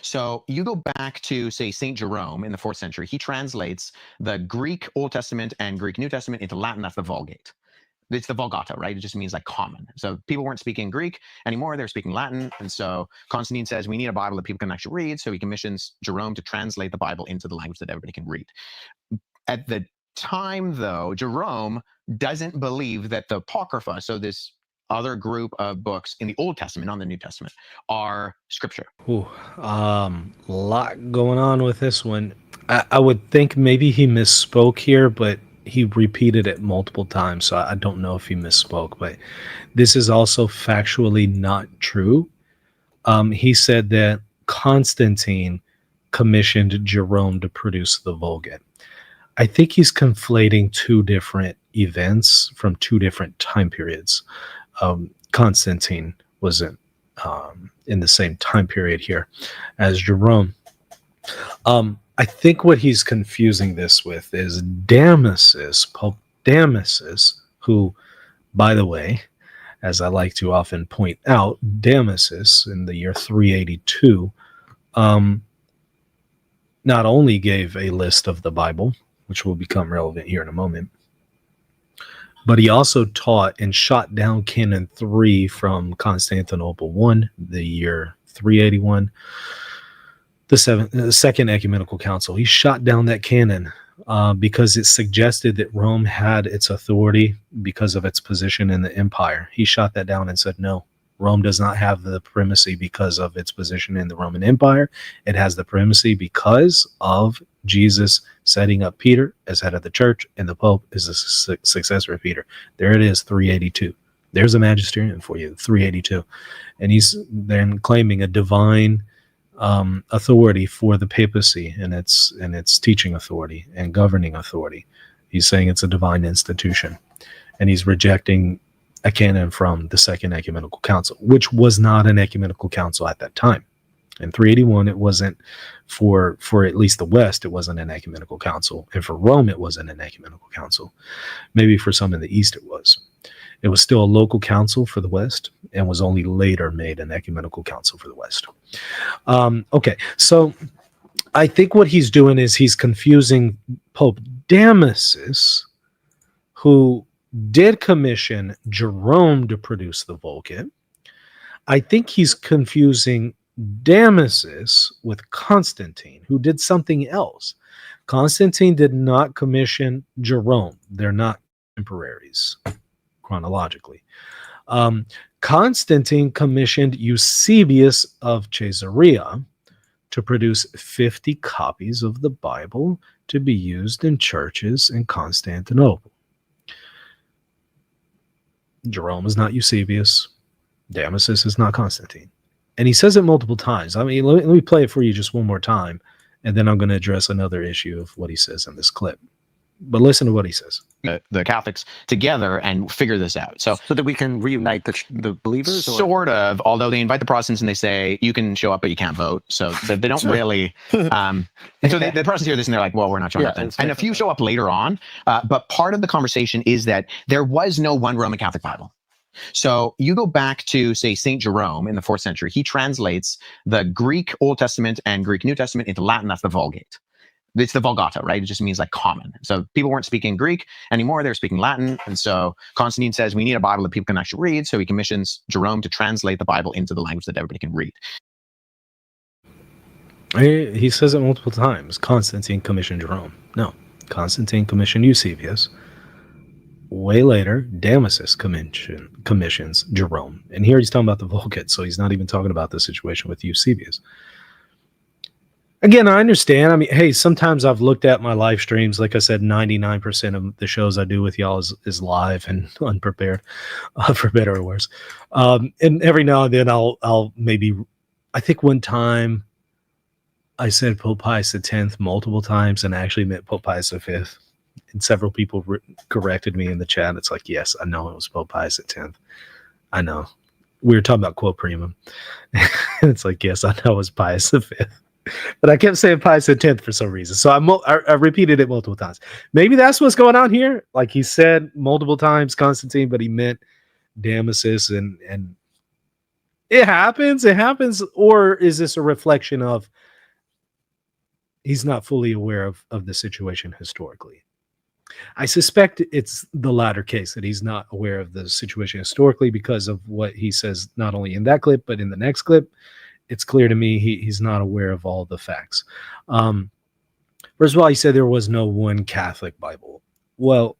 So you go back to, say, St. Jerome in the 4th century. He translates the Greek Old Testament and Greek New Testament into Latin. That's the Vulgate. It's the Vulgata, right? It just means like common. So people weren't speaking Greek anymore. They're speaking Latin. And so Constantine says, we need a Bible that people can actually read. So he commissions Jerome to translate the Bible into the language that everybody can read. At the time, though, Jerome doesn't believe that the Apocrypha, so this other group of books in the Old Testament, not the New Testament, are scripture. Ooh, lot going on with this one. I would think maybe he misspoke here, but he repeated it multiple times, so I don't know if he misspoke. But this is also factually not true. He said that Constantine commissioned Jerome to produce the Vulgate. I think he's conflating two different events from two different time periods. Constantine wasn't in the same time period here as Jerome. I think what he's confusing this with is Damasus, Pope Damasus, who, by the way, as I like to often point out, Damasus in the year 382 not only gave a list of the Bible, which will become relevant here in a moment, but he also taught and shot down Canon 3 from Constantinople 1, the year 381, the Second Ecumenical Council. He shot down that canon because it suggested that Rome had its authority because of its position in the empire. He shot that down and said, no, Rome does not have the primacy because of its position in the Roman Empire. It has the primacy because of Jesus setting up Peter as head of the church, and the Pope is the successor of Peter. There it is, 382. There's a magisterium for you, 382. And he's then claiming a divine authority for the papacy and its teaching authority and governing authority. He's saying it's a divine institution, and he's rejecting a canon from the Second Ecumenical Council, which was not an ecumenical council at that time. In 381, it wasn't for at least the West, it wasn't an ecumenical council. And for Rome, it wasn't an ecumenical council. Maybe for some in the East, it was. It was still a local council for the West and was only later made an ecumenical council for the West. Okay, so I think what he's doing is he's confusing Pope Damasus, who did commission Jerome to produce the Vulgate. I think he's confusing Damasus with Constantine, who did something else. Constantine did not commission Jerome. They're not contemporaries chronologically. Constantine commissioned Eusebius of Caesarea to produce 50 copies of the Bible to be used in churches in Constantinople. Jerome is not Eusebius. Damasus is not Constantine. And he says it multiple times. I mean, let me play it for you just one more time, and then I'm going to address another issue of what he says in this clip. But listen to what he says. The Catholics together and figure this out. So that we can reunite the believers? Sort of, although they invite the Protestants and they say, you can show up, but you can't vote. So they don't really. And so the Protestants hear this and they're like, well, we're not showing up then. And a few show up later on. But part of the conversation is that there was no one Roman Catholic Bible. So you go back to, say, St. Jerome in the 4th century. He translates the Greek Old Testament and Greek New Testament into Latin. That's the Vulgate. It's the Vulgata, right? It just means like common. So people weren't speaking Greek anymore. They're speaking Latin. And so Constantine says, we need a Bible that people can actually read. So he commissions Jerome to translate the Bible into the language that everybody can read. He says it multiple times. Constantine commissioned Jerome. No, Constantine commissioned Eusebius. Way later, Damasus commissions Jerome. And here he's talking about the Vulgate, so he's not even talking about the situation with Eusebius. Again, I understand. I mean, hey, sometimes I've looked at my live streams. Like I said, 99% of the shows I do with y'all is live and unprepared, for better or worse. And every now and then I'll maybe, I think one time I said Pope Pius X multiple times and I actually meant Pope Pius V. And several people corrected me in the chat. It's like, yes, I know it was Pope Pius X. I know. We were talking about quo primum. It's like, yes, I know it was Pius V. But I kept saying Pius X for some reason. So I repeated it multiple times. Maybe that's what's going on here. Like he said multiple times, Constantine, but he meant Damasus. And It happens. Or is this a reflection of he's not fully aware of the situation historically? I suspect it's the latter case, that he's not aware of the situation historically because of what he says, not only in that clip, but in the next clip. It's clear to me he's not aware of all the facts. First of all, he said there was no one Catholic Bible. Well,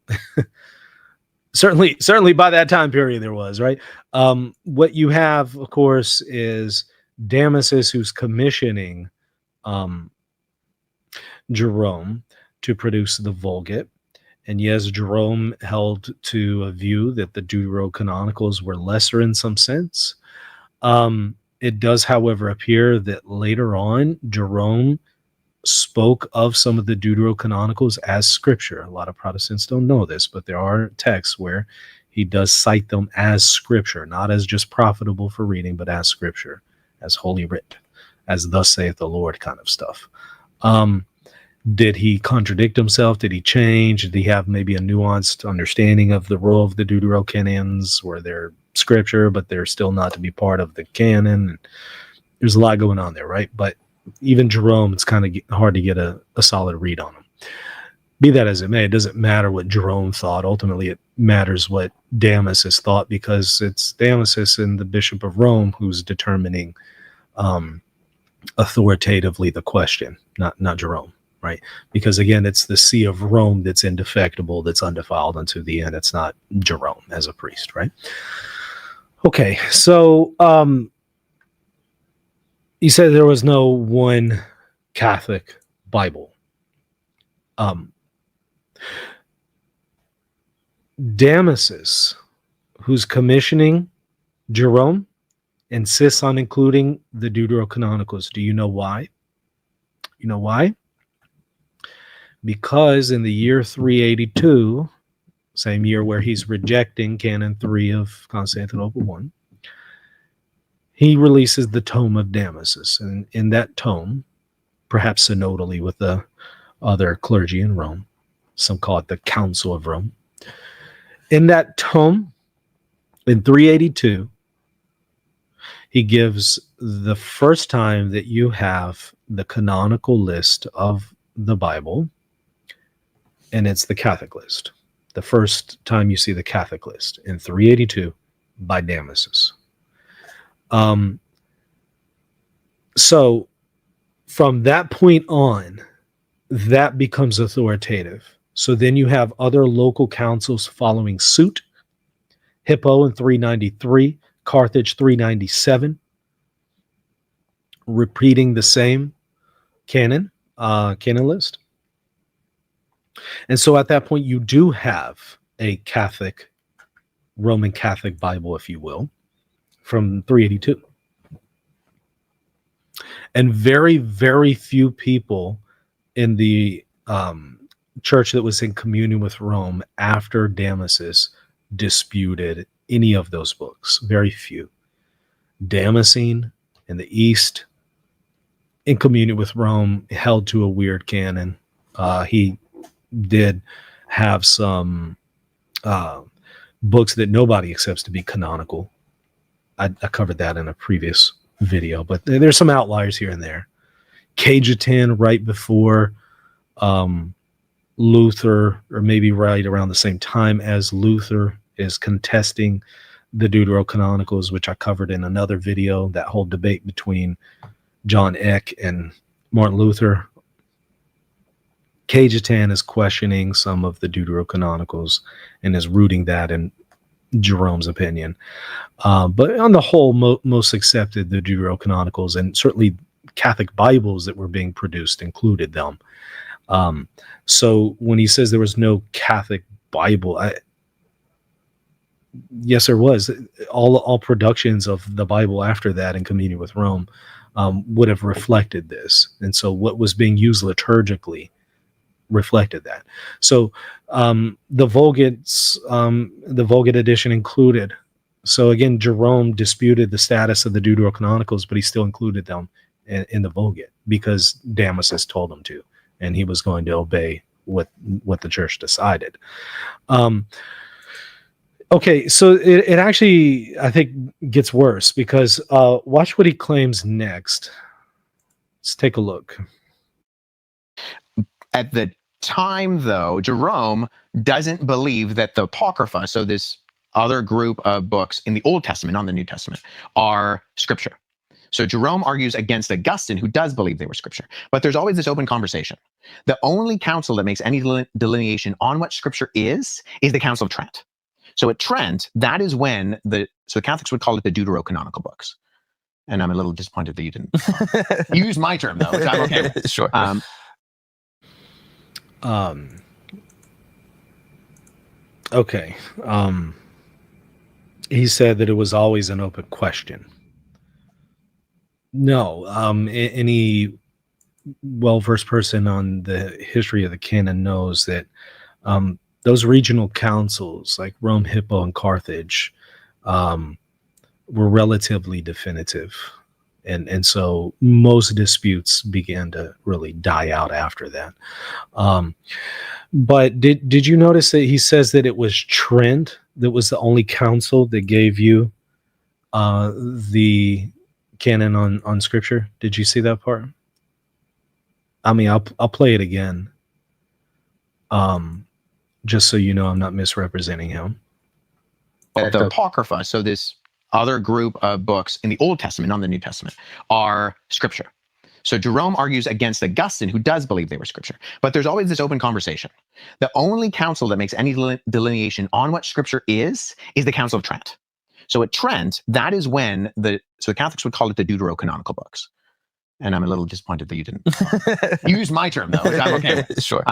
certainly by that time period there was, right? What you have, of course, is Damasus, who's commissioning Jerome to produce the Vulgate. And yes, Jerome held to a view that the Deuterocanonicals were lesser in some sense. It does, however, appear that later on, Jerome spoke of some of the Deuterocanonicals as scripture. A lot of Protestants don't know this, but there are texts where he does cite them as scripture, not as just profitable for reading, but as scripture, as holy writ, as thus saith the Lord kind of stuff. Did he contradict himself? Did he change? Did he have maybe a nuanced understanding of the role of the Deuterocanons, where they're scripture, but they're still not to be part of the canon? There's a lot going on there, right? But even Jerome, it's kind of hard to get a solid read on him. Be that as it may, it doesn't matter what Jerome thought. Ultimately, it matters what Damasus thought, because it's Damasus and the Bishop of Rome who's determining authoritatively the question, not Jerome. Right? Because again, it's the See of Rome that's indefectible, that's undefiled unto the end. It's not Jerome as a priest, right? Okay, so he said there was no one Catholic Bible. Damasus, who's commissioning Jerome, insists on including the Deuterocanonicals. Do you know why? You know why? Because in the year 382, same year where he's rejecting Canon 3 of Constantinople 1, he releases the Tome of Damasus. And in that tome, perhaps synodally with the other clergy in Rome, some call it the Council of Rome. In that tome, in 382, he gives the first time that you have the canonical list of the Bible, and it's the Catholic list. The first time you see the Catholic list in 382 by Damasus. So from that point on, that becomes authoritative. So then you have other local councils following suit. Hippo in 393, Carthage 397, repeating the same canon list. And so at that point, you do have a Catholic, Roman Catholic Bible, if you will, from 382. And very, very few people in the church that was in communion with Rome after Damasus disputed any of those books. Very few. Damascene in the East, in communion with Rome, held to a weird canon. He did have some books that nobody accepts to be canonical. I covered that in a previous video, but there's some outliers here and there. Cajetan right before Luther, or maybe right around the same time as Luther, is contesting the Deuterocanonicals, which I covered in another video, that whole debate between John Eck and Martin Luther. Cajetan is questioning some of the Deuterocanonicals and is rooting that in Jerome's opinion. But on the whole, most accepted the Deuterocanonicals, and certainly Catholic Bibles that were being produced included them. So when he says there was no Catholic Bible, yes, there was. All productions of the Bible after that in communion with Rome would have reflected this. And so what was being used liturgically reflected that. So the Vulgate edition included. So again, Jerome disputed the status of the Deuterocanonicals, but he still included them in the Vulgate because Damasus told him to, and he was going to obey what the church decided. Okay, so it actually, I think, gets worse because watch what he claims next. Let's take a look. At the time, though, Jerome doesn't believe that the Apocrypha, so this other group of books in the Old Testament, not the New Testament, are scripture. So Jerome argues against Augustine, who does believe they were scripture. But there's always this open conversation. The only council that makes any delineation on what scripture is the Council of Trent. So at Trent, that is when the Catholics would call it the deuterocanonical books. And I'm a little disappointed that you didn't use my term, though, which I'm okay with. Sure. Okay. He said that it was always an open question. No. Any well-versed person on the history of the canon knows that those regional councils like Rome, Hippo, and Carthage were relatively definitive. And so most disputes began to really die out after that. But did you notice that he says that it was Trent that was the only council that gave you the canon on scripture? Did you see that part? I mean, I'll play it again, just so you know I'm not misrepresenting him. The Apocrypha, so this other group of books in the Old Testament, not the New Testament, are scripture. So Jerome argues against Augustine, who does believe they were scripture. But there's always this open conversation. The only council that makes any delineation on what scripture is the Council of Trent. So at Trent, that is when the Catholics would call it the deuterocanonical books. And I'm a little disappointed that you didn't use my term, though, which I'm okay with. Sure.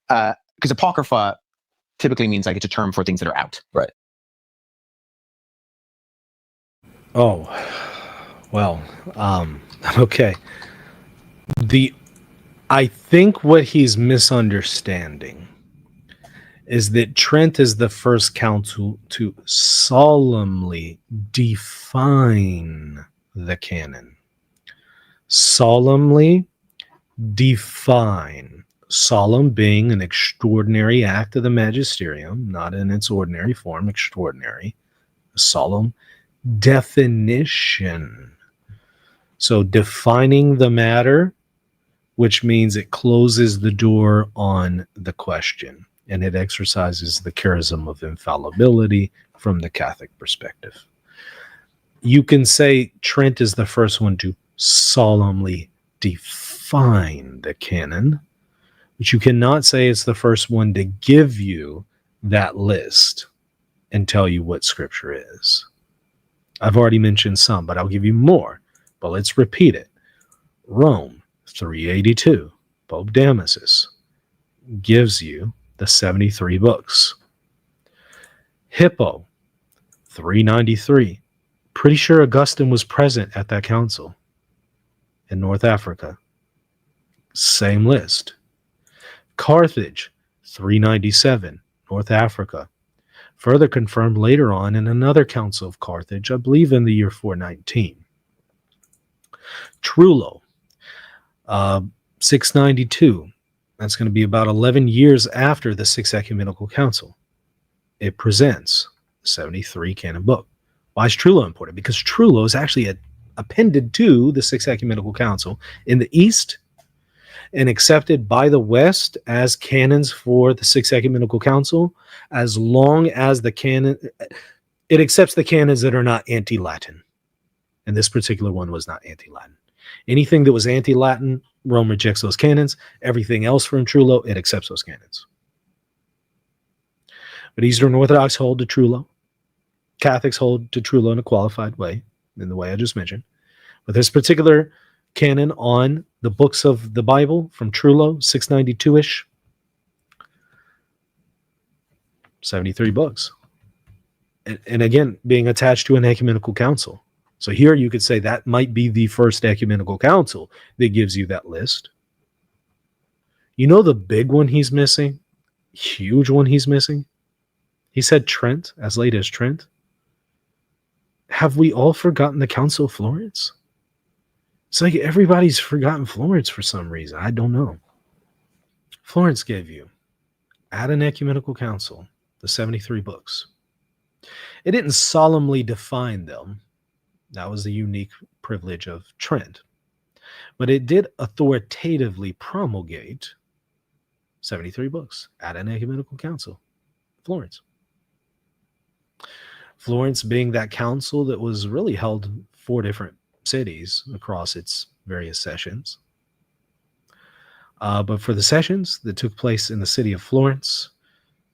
Because Apocrypha typically means like it's a term for things that are out. Right. Oh, well, okay. I think what he's misunderstanding is that Trent is the first council to solemnly define the canon. Solemnly define. Solemn being an extraordinary act of the magisterium, not in its ordinary form, extraordinary. Solemn definition. So defining the matter, which means it closes the door on the question and it exercises the charism of infallibility from the Catholic perspective. You can say Trent is the first one to solemnly define the canon, but you cannot say it's the first one to give you that list and tell you what scripture is. I've already mentioned some, but I'll give you more. But let's repeat it. Rome, 382, Pope Damasus gives you the 73 books. Hippo, 393. Pretty sure Augustine was present at that council in North Africa. Same list. Carthage, 397, North Africa. Further confirmed later on in another council of Carthage, I believe in the year 419. Trullo, 692. That's going to be about 11 years after the Sixth Ecumenical Council. It presents the 73 canon book. Why is Trullo important? Because Trullo is actually appended to the Sixth Ecumenical Council in the East and accepted by the West as canons for the Sixth Ecumenical Council, as long as the canon, it accepts the canons that are not anti-Latin. And this particular one was not anti-Latin. Anything that was anti-Latin, Rome rejects those canons. Everything else from Trullo, it accepts those canons. But Eastern Orthodox hold to Trullo. Catholics hold to Trullo in a qualified way, in the way I just mentioned. But this particular canon on the books of the Bible from Trullo, 692-ish, 73 books. And again, being attached to an ecumenical council. So here you could say that might be the first ecumenical council that gives you that list. You know the big one he's missing? Huge one he's missing? He said Trent, as late as Trent. Have we all forgotten the Council of Florence? It's like everybody's forgotten Florence for some reason. I don't know. Florence gave you, at an ecumenical council, the 73 books. It didn't solemnly define them. That was the unique privilege of Trent. But it did authoritatively promulgate 73 books at an ecumenical council, Florence. Florence being that council that was really held 4 different cities across its various sessions. But for the sessions that took place in the city of Florence,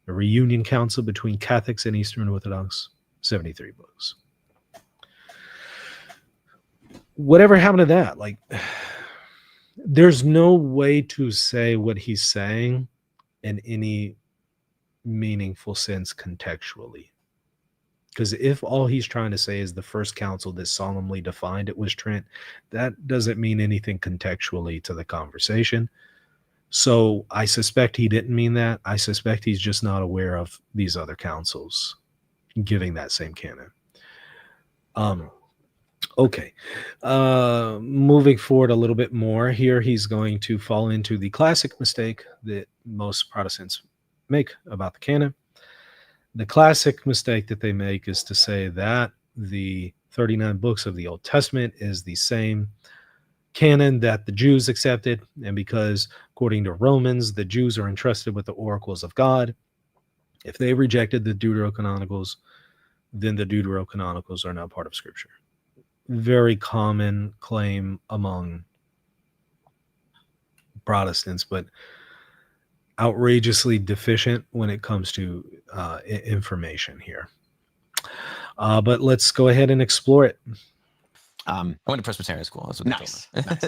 a reunion council between Catholics and Eastern Orthodox, 73 books. Whatever happened to that? Like, there's no way to say what he's saying in any meaningful sense contextually. Because if all he's trying to say is the first council that solemnly defined it was Trent, that doesn't mean anything contextually to the conversation. So I suspect he didn't mean that. I suspect he's just not aware of these other councils giving that same canon. Okay. Moving forward a little bit more here, he's going to fall into the classic mistake that most Protestants make about the canon. The classic mistake that they make is to say that the 39 books of the Old Testament is the same canon that the Jews accepted, and because according to Romans, the Jews are entrusted with the oracles of God. If they rejected the Deuterocanonicals, then the Deuterocanonicals are not part of Scripture. Very common claim among Protestants, but outrageously deficient when it comes to information here. But let's go ahead and explore it. I went to Presbyterian school. That's what Nice. Nice.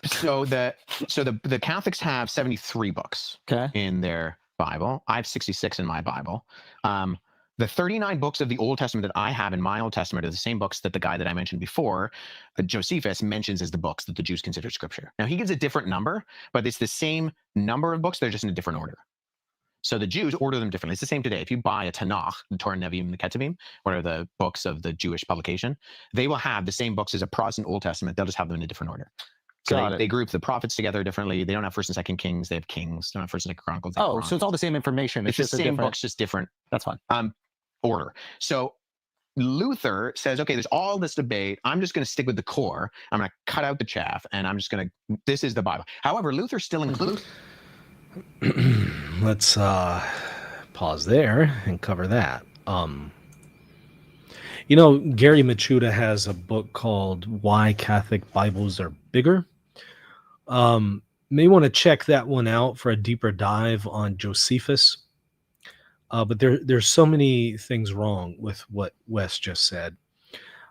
So the Catholics have 73 books in their Bible. I have 66 in my Bible. The 39 books of the Old Testament that I have in my Old Testament are the same books that the guy that I mentioned before, Josephus, mentions as the books that the Jews consider Scripture. Now, he gives a different number, but it's the same number of books. They're just in a different order. So the Jews order them differently. It's the same today. If you buy a Tanakh, the Torah, Nevi'im, the Ketuvim, what are the books of the Jewish publication, they will have the same books as a Protestant Old Testament. They'll just have them in a different order. So they group the prophets together differently. They don't have First and Second Kings. They have Kings. They don't have First and Second Chronicles. Oh, so it's all the same information. It's just the same books, just different. That's fine. Order. So Luther says, okay, there's all this debate. I'm just going to stick with the core. I'm going to cut out the chaff, and I'm just going to, this is the Bible. However, Luther still includes. Let's pause there and cover that. Gary Machuda has a book called Why Catholic Bibles Are Bigger. May want to check that one out for a deeper dive on Josephus. But there's so many things wrong with what Wes just said.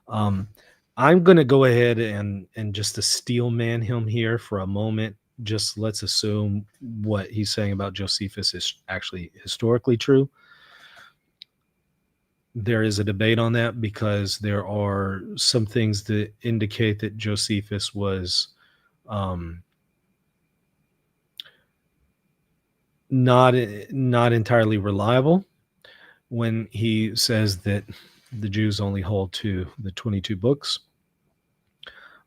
I'm going to go ahead and just to steel man him here for a moment. Just let's assume what he's saying about Josephus is actually historically true. There is a debate on that because there are some things that indicate that Josephus was not entirely reliable when he says that the Jews only hold to the 22 books.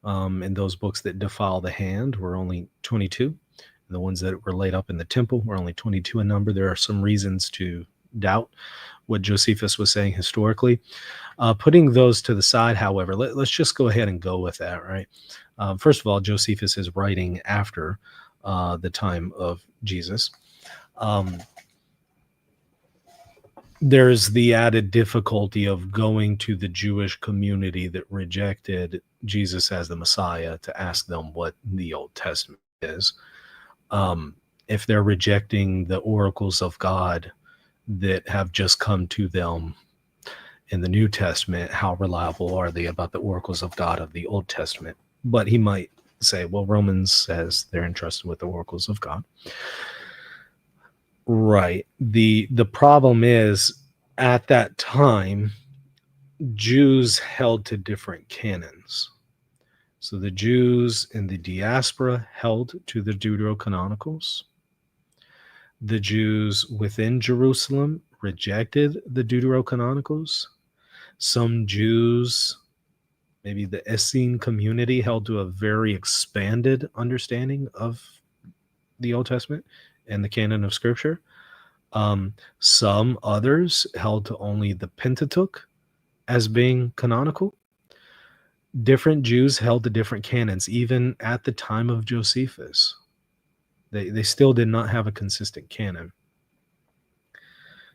And those books that defile the hand were only 22. The ones that were laid up in the temple were only 22 in number. There are some reasons to doubt what Josephus was saying historically. Putting those to the side, however, let's just go ahead and go with that, right? First of all, Josephus is writing after the time of Jesus. There's the added difficulty of going to the Jewish community that rejected Jesus as the Messiah to ask them what the Old Testament is. If they're rejecting the oracles of God that have just come to them in the New Testament, how reliable are they about the oracles of God of the Old Testament? But he might say, well, Romans says they're entrusted with the oracles of God. Right. The problem is, at that time, Jews held to different canons. So the Jews in the diaspora held to the Deuterocanonicals. The Jews within Jerusalem rejected the Deuterocanonicals. Some Jews, maybe the Essene community, held to a very expanded understanding of the Old Testament and the canon of Scripture. Some others held to only the Pentateuch as being canonical. Different Jews held to different canons, even at the time of Josephus. They still did not have a consistent canon.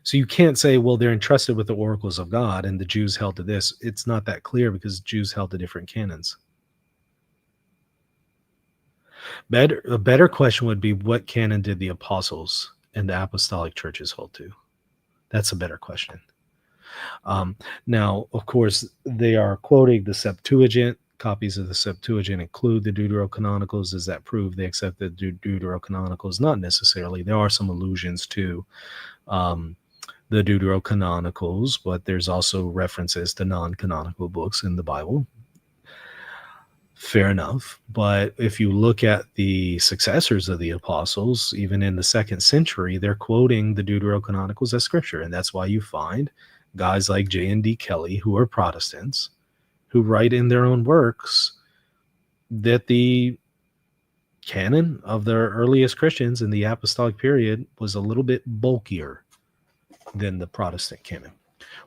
So you can't say, well, they're entrusted with the oracles of God and the Jews held to this. It's not that clear because Jews held to different canons. A better question would be, what canon did the apostles and the apostolic churches hold to? That's a better question. Now, of course, they are quoting the Septuagint. Copies of the Septuagint include the Deuterocanonicals. Does that prove they accept the Deuterocanonicals? Not necessarily. There are some allusions to the Deuterocanonicals, but there's also references to non-canonical books in the Bible. Fair enough. But if you look at the successors of the apostles, even in the 2nd century, they're quoting the Deuterocanonicals as scripture. And that's why you find guys like J.N.D. Kelly, who are Protestants, who write in their own works that the canon of the earliest Christians in the apostolic period was a little bit bulkier than the Protestant canon.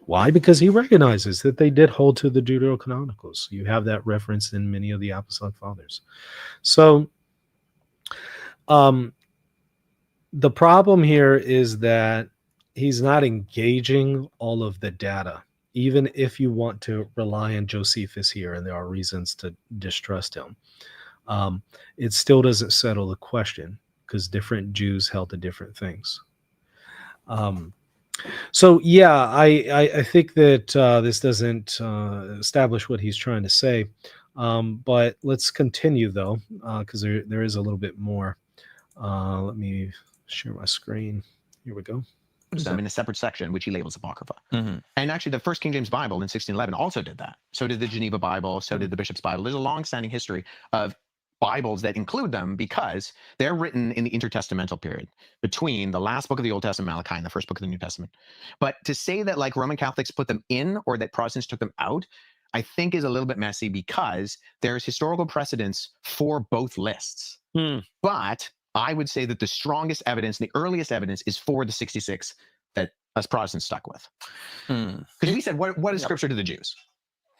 Why? Because he recognizes that they did hold to the Deuterocanonicals. You have that reference in many of the apostolic fathers. So the problem here is that he's not engaging all of the data, even if you want to rely on Josephus here, and there are reasons to distrust him. It still doesn't settle the question because different Jews held to different things. So yeah, I think that this doesn't establish what he's trying to say, but let's continue though, because there is a little bit more. Let me share my screen. Here we go. Them in a separate section, which he labels Apocrypha. Mm-hmm. And actually, the First King James Bible in 1611 also did that. So did the Geneva Bible. So did the Bishop's Bible. There's a long-standing history of Bibles that include them because they're written in the intertestamental period between the last book of the Old Testament, Malachi, and the first book of the New Testament. But to say that like Roman Catholics put them in or that Protestants took them out, I think is a little bit messy because there's historical precedence for both lists. But I would say that the strongest evidence, the earliest evidence, is for the 66 that us Protestants stuck with. Because we said, what is scripture to the Jews?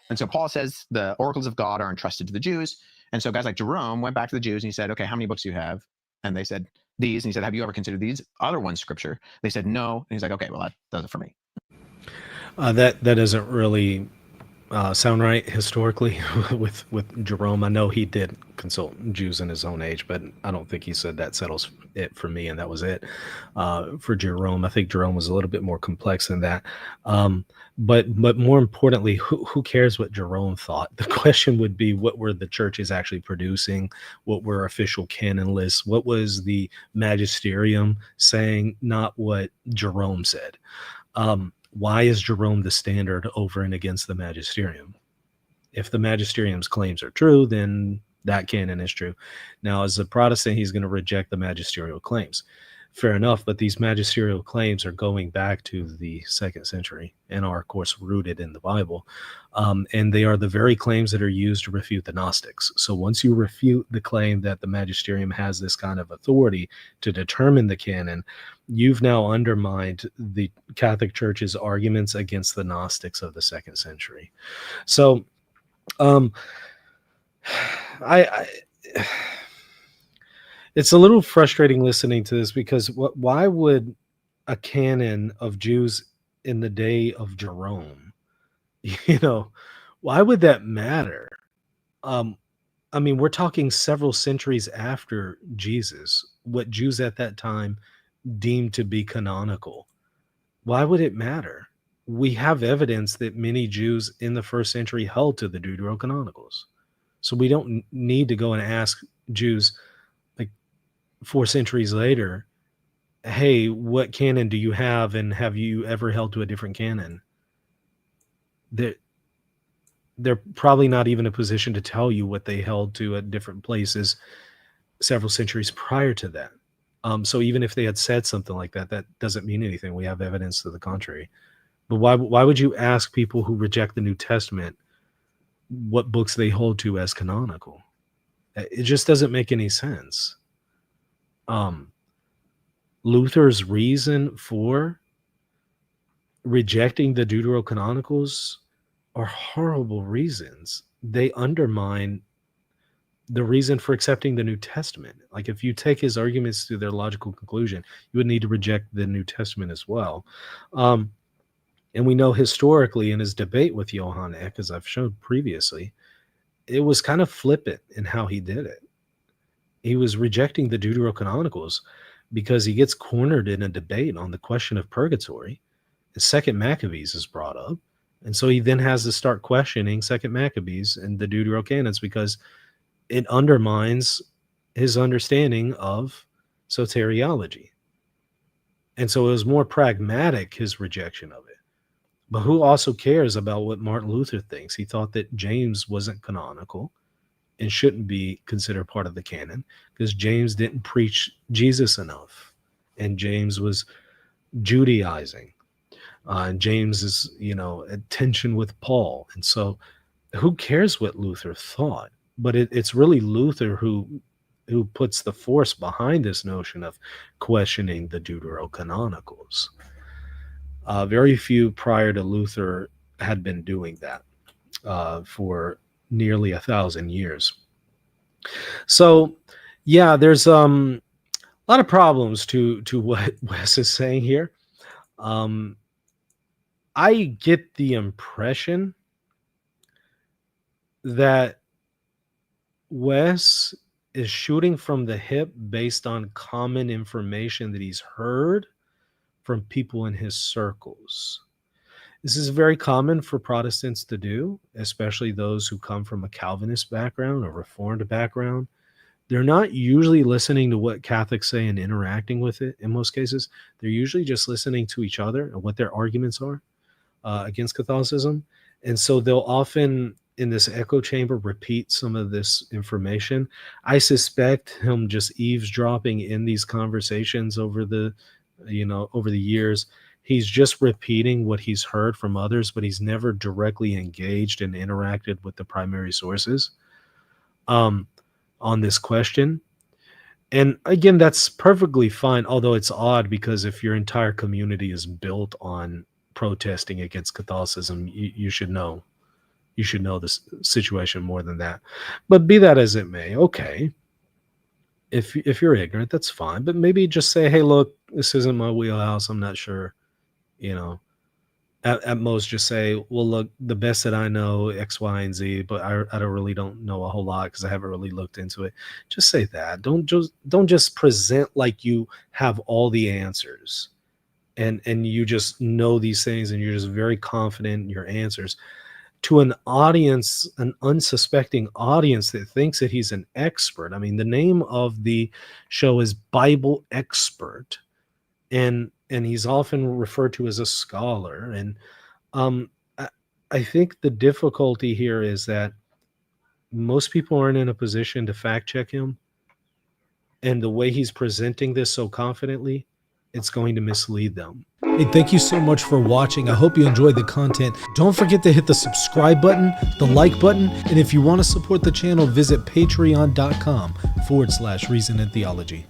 And so Paul says the oracles of God are entrusted to the Jews. And so guys like Jerome went back to the Jews and he said, okay, how many books do you have? And they said these. And he said, have you ever considered these other ones scripture? They said no. And he's like, okay, well, that does it for me. That doesn't really sound right historically with Jerome. I know he did consult Jews in his own age, but I don't think he said that settles it for me, and that was it. For Jerome, I think Jerome was a little bit more complex than that. But more importantly, who cares what Jerome thought? The question would be, what were the churches actually producing? What were official canon lists? What was the magisterium saying? Not what Jerome said. Why is Jerome the standard over and against the magisterium? If the magisterium's claims are true, then that canon is true. Now, as a Protestant, he's going to reject the magisterial claims. Fair enough, but these magisterial claims are going back to the 2nd century and are, of course, rooted in the Bible. And they are the very claims that are used to refute the Gnostics. So once you refute the claim that the magisterium has this kind of authority to determine the canon, you've now undermined the Catholic Church's arguments against the Gnostics of the 2nd century. So it's a little frustrating listening to this because why would a canon of Jews in the day of Jerome, why would that matter? I mean, we're talking several centuries after Jesus, what Jews at that time deemed to be canonical. Why would it matter? We have evidence that many Jews in the 1st century held to the Deuterocanonicals. So we don't need to go and ask Jews like 4 centuries later, hey, what canon do you have? And have you ever held to a different canon? They're probably not even in a position to tell you what they held to at different places several centuries prior to that. So even if they had said something like that, that doesn't mean anything. We have evidence to the contrary. But why would you ask people who reject the New Testament what books they hold to as canonical? It just doesn't make any sense. Luther's reason for rejecting the deuterocanonicals are horrible reasons. They undermine the reason for accepting the New Testament. Like, if you take his arguments to their logical conclusion, you would need to reject the New Testament as well. And we know historically in his debate with Johann Eck, as I've shown previously, it was kind of flippant in how he did it. He was rejecting the deuterocanonicals because he gets cornered in a debate on the question of purgatory. The Second Maccabees is brought up. And so he then has to start questioning Second Maccabees and the deuterocanons because it undermines his understanding of soteriology. And so it was more pragmatic, his rejection of it. But who also cares about what Martin Luther thinks? He thought that James wasn't canonical and shouldn't be considered part of the canon because James didn't preach Jesus enough. And James was Judaizing. James is, at tension with Paul. And so who cares what Luther thought? But it's really Luther who puts the force behind this notion of questioning the deuterocanonicals. Very few prior to Luther had been doing that for nearly 1,000 years. So, yeah, there's a lot of problems to what Wes is saying here. I get the impression that Wes is shooting from the hip based on common information that he's heard from people in his circles. This is very common for Protestants to do, especially those who come from a Calvinist background or Reformed background. They're not usually listening to what Catholics say and interacting with it in most cases. They're usually just listening to each other and what their arguments are against Catholicism. And so they'll often, in this echo chamber, repeat some of this information. I suspect him just eavesdropping in these conversations over the years. He's just repeating what he's heard from others, but he's never directly engaged and interacted with the primary sources on this question. And again, that's perfectly fine, although it's odd because if your entire community is built on protesting against Catholicism, you should know. You should know this situation more than that. But be that as it may, okay. If you're ignorant, that's fine. But maybe just say, hey, look, this isn't my wheelhouse. I'm not sure. At most just say, well, look, the best that I know, X, Y, and Z, but I don't know a whole lot because I haven't really looked into it. Just say that. Don't just present like you have all the answers and you just know these things and you're just very confident in your answers. To an audience, an unsuspecting audience that thinks that he's an expert. I mean, the name of the show is Bible Expert, and he's often referred to as a scholar. And I think the difficulty here is that most people aren't in a position to fact check him, and the way he's presenting this so confidently, it's going to mislead them. Hey, thank you so much for watching. I hope you enjoyed the content. Don't forget to hit the subscribe button, the like button, and if you want to support the channel, visit patreon.com/Reason and Theology.